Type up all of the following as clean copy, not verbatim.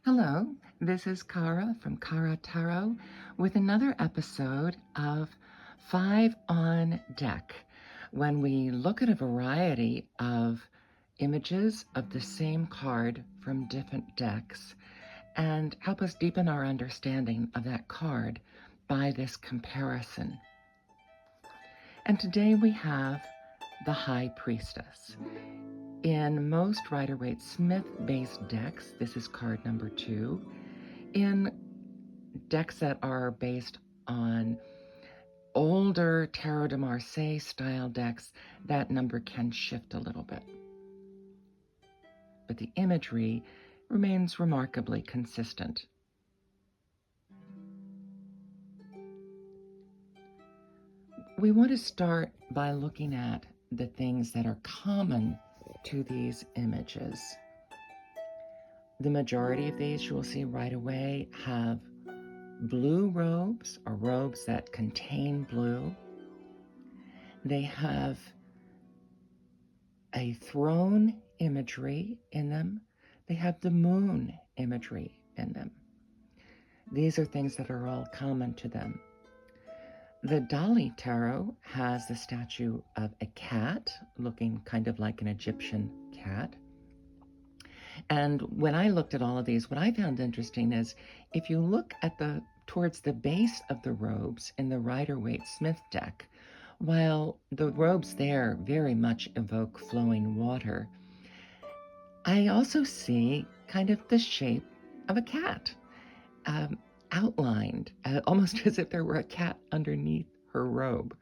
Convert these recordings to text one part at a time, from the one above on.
Hello, this is Kara from Kara Tarot with another episode of 5 on Deck, when we look at a variety of images of the same card from different decks and help us deepen our understanding of that card by this comparison. And today we have the High Priestess. In most Rider-Waite-Smith-based decks, this is card number 2. In decks that are based on older Tarot de Marseille style decks, that number can shift a little bit. But the imagery remains remarkably consistent. We want to start by looking at the things that are common to these images. The majority of these, you will see right away, have blue robes, or robes that contain blue. They have a throne imagery in them. They have the moon imagery in them. These are things that are all common to them. The Dali Tarot has the statue of a cat, looking kind of like an Egyptian cat. And when I looked at all of these, what I found interesting is if you look at towards the base of the robes in the Rider-Waite-Smith deck, while the robes there very much evoke flowing water, I also see kind of the shape of a cat outlined, almost as if there were a cat underneath her robe,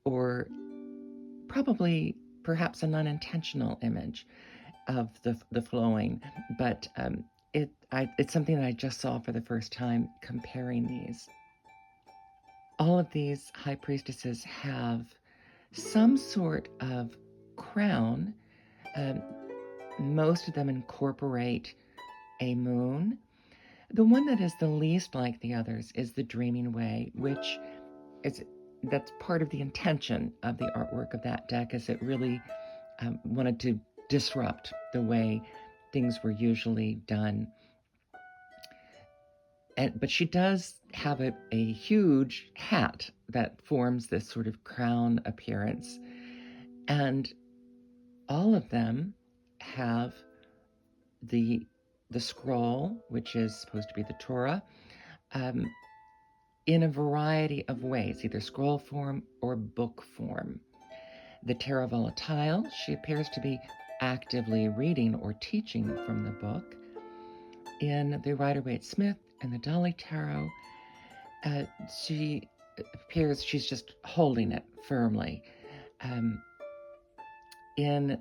or perhaps an unintentional image of the flowing, but it's something that I just saw for the first time comparing these. All of these High Priestesses have some sort of crown. Most of them incorporate a moon. The one that is the least like the others is the Dreaming Way, that's part of the intention of the artwork of that deck, is it really wanted to disrupt the way things were usually done. But she does have a huge hat that forms this sort of crown appearance. And all of them have the scroll, which is supposed to be the Torah, in a variety of ways, either scroll form or book form. The Terra Volatile, she appears to be actively reading or teaching from the book. In the Rider-Waite-Smith and the Dali Tarot, she appears she's just holding it firmly. In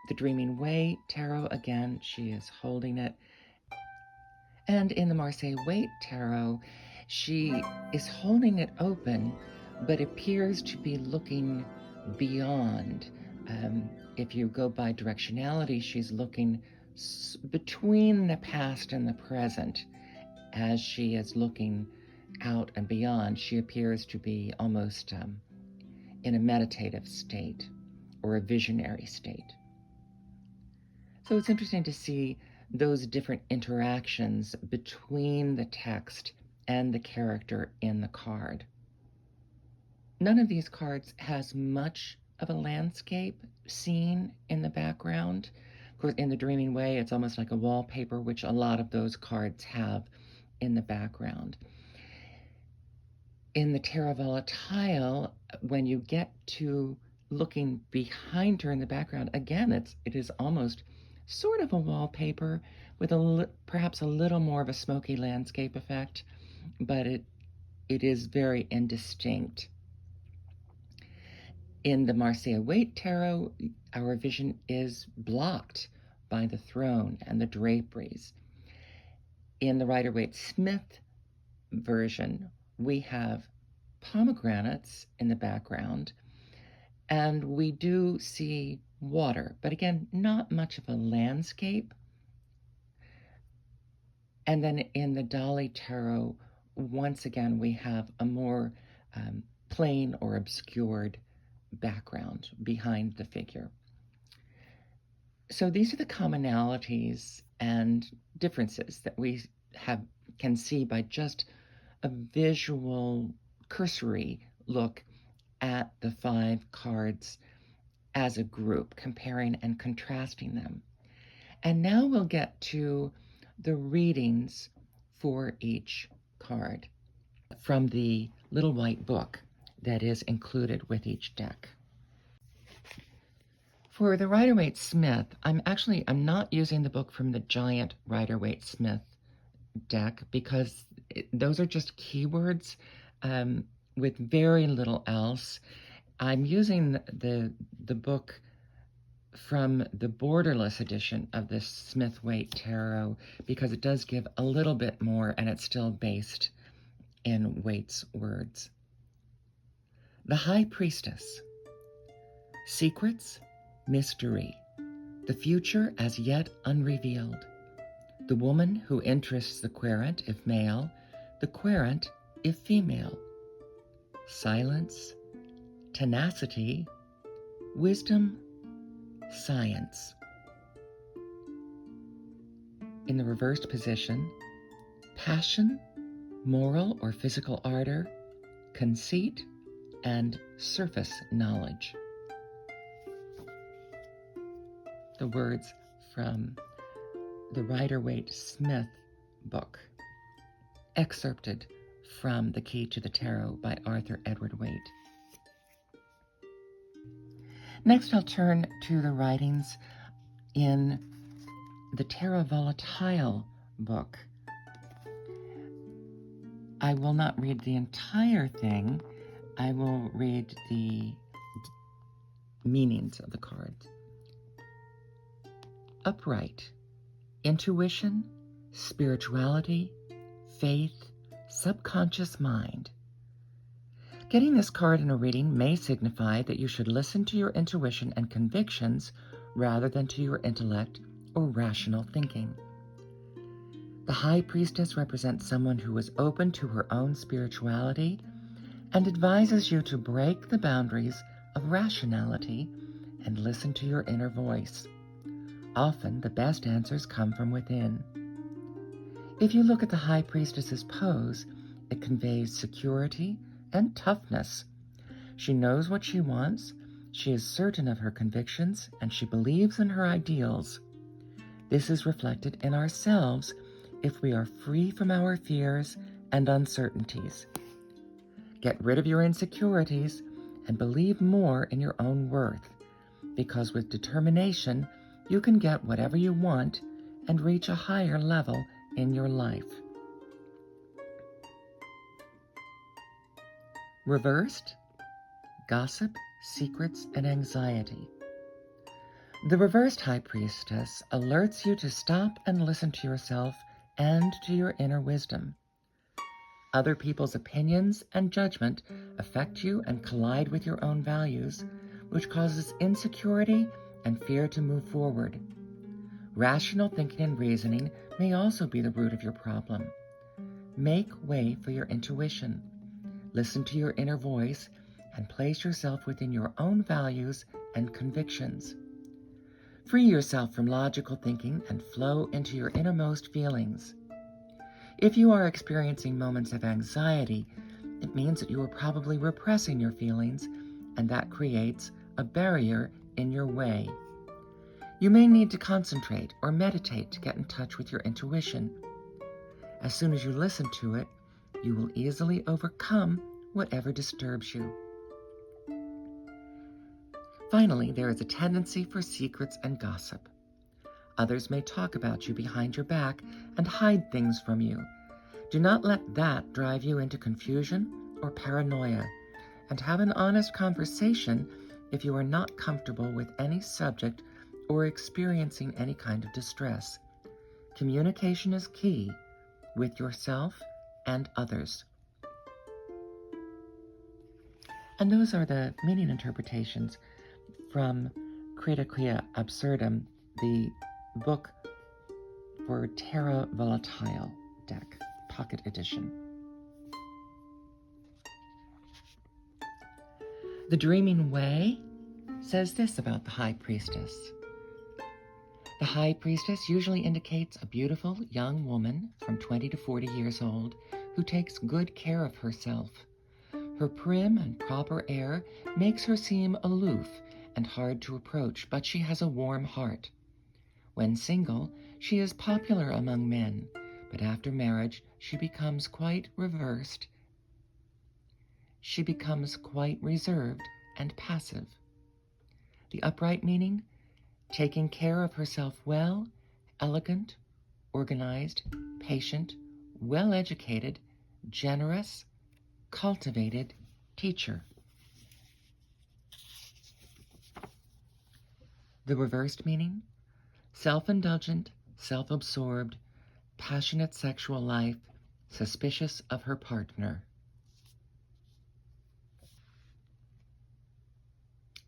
the Dreaming Way Tarot, again, she is holding it. And in the Marseille-Waite Tarot, she is holding it open, but appears to be looking beyond. If you go by directionality, she's looking between the past and the present. As she is looking out and beyond, she appears to be almost in a meditative state or a visionary state. So it's interesting to see those different interactions between the text and the character in the card. None of these cards has much of a landscape scene in the background. Of course, in the Dreaming Way, it's almost like a wallpaper, which a lot of those cards have in the background. In the Terra Volatile, when you get to looking behind her in the background, again, it is almost sort of a wallpaper with perhaps a little more of a smoky landscape effect, but it is very indistinct. In the Marseille-Waite Tarot, our vision is blocked by the throne and the draperies. In the Rider-Waite-Smith version, we have pomegranates in the background, and we do see water, but again, not much of a landscape. And then in the Dali Tarot, once again, we have a more plain or obscured background behind the figure. So these are the commonalities and differences that we can see by just a visual, cursory look at the 5 cards as a group, comparing and contrasting them. And now we'll get to the readings for each card from the little white book that is included with each deck. For the Rider-Waite-Smith, I'm not using the book from the giant Rider-Waite-Smith deck because those are just keywords with very little else. I'm using the book from the borderless edition of the Smith-Waite Tarot because it does give a little bit more and it's still based in Waite's words. The High Priestess. Secrets, mystery, the future as yet unrevealed. The woman who interests the querent if male, the querent if female. Silence, tenacity, wisdom, science. In the reversed position, passion, moral or physical ardor, conceit, and surface knowledge. The words from the Rider-Waite-Smith book, excerpted from The Key to the Tarot by Arthur Edward Waite. Next, I'll turn to the writings in the Terra Volatile book. I will not read the entire thing. I will read the meanings of the cards. Upright, intuition, spirituality, faith, subconscious mind. Getting this card in a reading may signify that you should listen to your intuition and convictions rather than to your intellect or rational thinking. The High Priestess represents someone who is open to her own spirituality and advises you to break the boundaries of rationality and listen to your inner voice. Often, the best answers come from within. If you look at the High Priestess's pose, it conveys security and toughness. She knows what she wants, she is certain of her convictions, and she believes in her ideals. This is reflected in ourselves if we are free from our fears and uncertainties. Get rid of your insecurities and believe more in your own worth, because with determination, you can get whatever you want and reach a higher level in your life. Reversed, gossip, secrets, and anxiety. The reversed High Priestess alerts you to stop and listen to yourself and to your inner wisdom. Other people's opinions and judgment affect you and collide with your own values, which causes insecurity and fear to move forward. Rational thinking and reasoning may also be the root of your problem. Make way for your intuition. Listen to your inner voice and place yourself within your own values and convictions. Free yourself from logical thinking and flow into your innermost feelings. If you are experiencing moments of anxiety, it means that you are probably repressing your feelings, and that creates a barrier in your way. You may need to concentrate or meditate to get in touch with your intuition. As soon as you listen to it, you will easily overcome whatever disturbs you. Finally, there is a tendency for secrets and gossip. Others may talk about you behind your back and hide things from you. Do not let that drive you into confusion or paranoia, and have an honest conversation if you are not comfortable with any subject or experiencing any kind of distress. Communication is key with yourself and others. And those are the meaning interpretations from Critica Absurdum, the book for Terra Volatile deck, pocket edition. The Dreaming Way says this about the High Priestess. The High Priestess usually indicates a beautiful young woman from 20 to 40 years old who takes good care of herself. Her prim and proper air makes her seem aloof and hard to approach, but she has a warm heart. When single, she is popular among men, but after marriage, she becomes quite reversed. She becomes quite reserved and passive. The upright meaning, taking care of herself well, elegant, organized, patient, well-educated, generous, cultivated teacher. The reversed meaning, self-indulgent, self-absorbed, passionate sexual life, suspicious of her partner.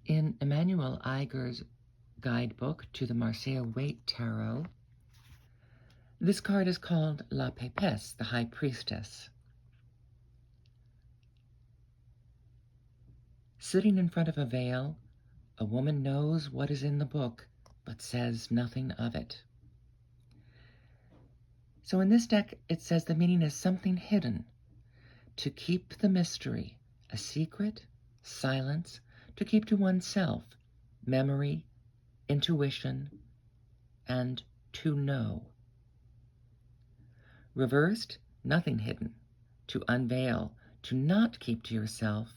In Emmanuel Iger's guidebook to the Marseille-Waite Tarot, this card is called La Papesse, the High Priestess. Sitting in front of a veil, a woman knows what is in the book, but says nothing of it. So in this deck, it says the meaning is something hidden, to keep the mystery, a secret, silence, to keep to oneself, memory, intuition, and to know. Reversed, nothing hidden, to unveil, to not keep to yourself,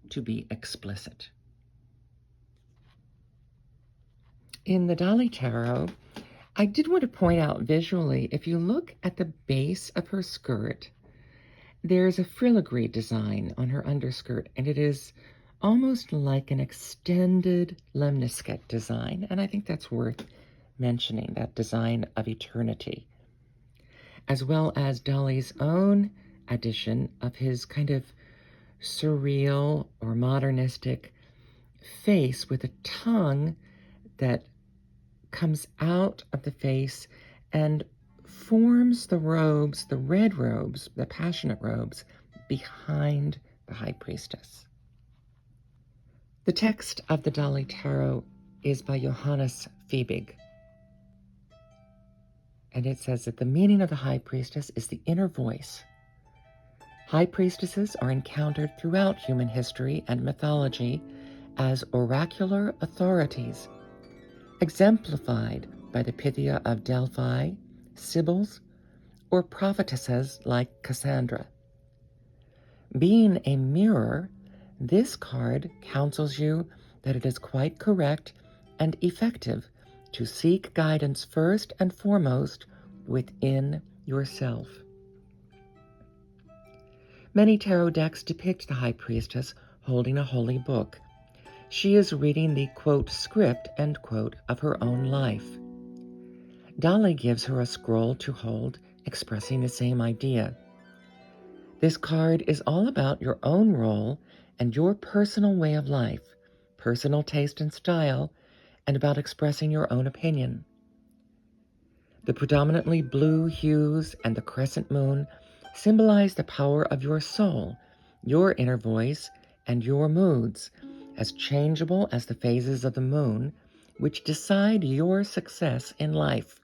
to be explicit. In the Dali Tarot, I did want to point out visually, if you look at the base of her skirt, there's a filigree design on her underskirt, and it is almost like an extended lemniscate design, and I think that's worth mentioning, that design of eternity, as well as Dali's own addition of his kind of surreal or modernistic face with a tongue that comes out of the face and forms the robes, the red robes, the passionate robes, behind the High Priestess. The text of the Dali Tarot is by Johannes Fiebig, and it says that the meaning of the High Priestess is the inner voice. High Priestesses are encountered throughout human history and mythology as oracular authorities, exemplified by the Pythia of Delphi, Sibyls, or prophetesses like Cassandra. Being a mirror, this card counsels you that it is quite correct and effective to seek guidance first and foremost within yourself. Many tarot decks depict the High Priestess holding a holy book. She is reading the, quote, script, end quote, of her own life. Dali gives her a scroll to hold, expressing the same idea. This card is all about your own role and your personal way of life, personal taste and style, and about expressing your own opinion. The predominantly blue hues and the crescent moon symbolize the power of your soul, your inner voice, and your moods, as changeable as the phases of the moon, which decide your success in life.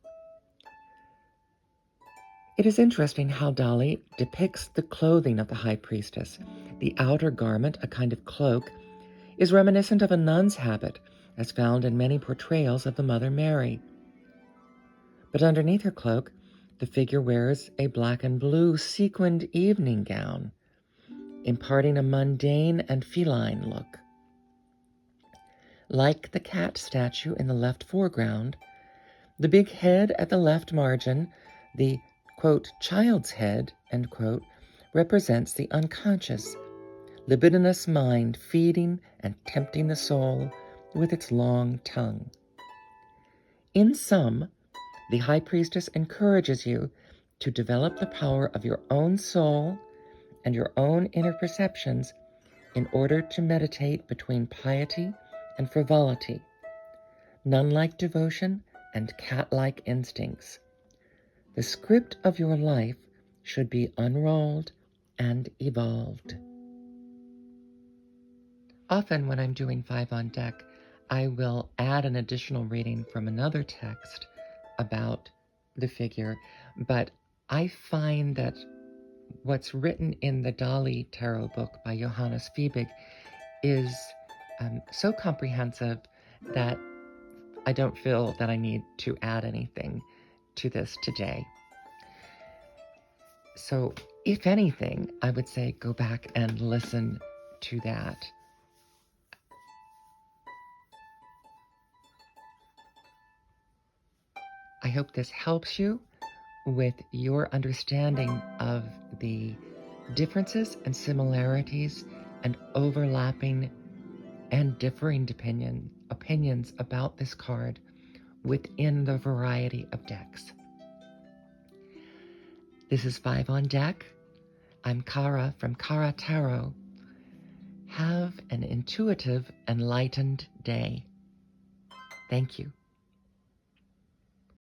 It is interesting how Dali depicts the clothing of the High Priestess. The outer garment, a kind of cloak, is reminiscent of a nun's habit, as found in many portrayals of the Mother Mary. But underneath her cloak, the figure wears a black and blue sequined evening gown, imparting a mundane and feline look. Like the cat statue in the left foreground, the big head at the left margin, the, quote, child's head, end quote, represents the unconscious, libidinous mind feeding and tempting the soul with its long tongue. In sum, the High Priestess encourages you to develop the power of your own soul and your own inner perceptions in order to meditate between piety and frivolity, nun-like devotion and cat-like instincts. The script of your life should be unrolled and evolved. Often when I'm doing 5 on deck, I will add an additional reading from another text about the figure, but I find that what's written in the Dali Tarot book by Johannes Fiebig is so comprehensive that I don't feel that I need to add anything to this today. So, if anything, I would say go back and listen to that. I hope this helps you with your understanding of the differences and similarities and overlapping and differing opinions about this card within the variety of decks. This is 5 on Deck. I'm Kara from Kara Tarot. Have an intuitive, enlightened day. Thank you.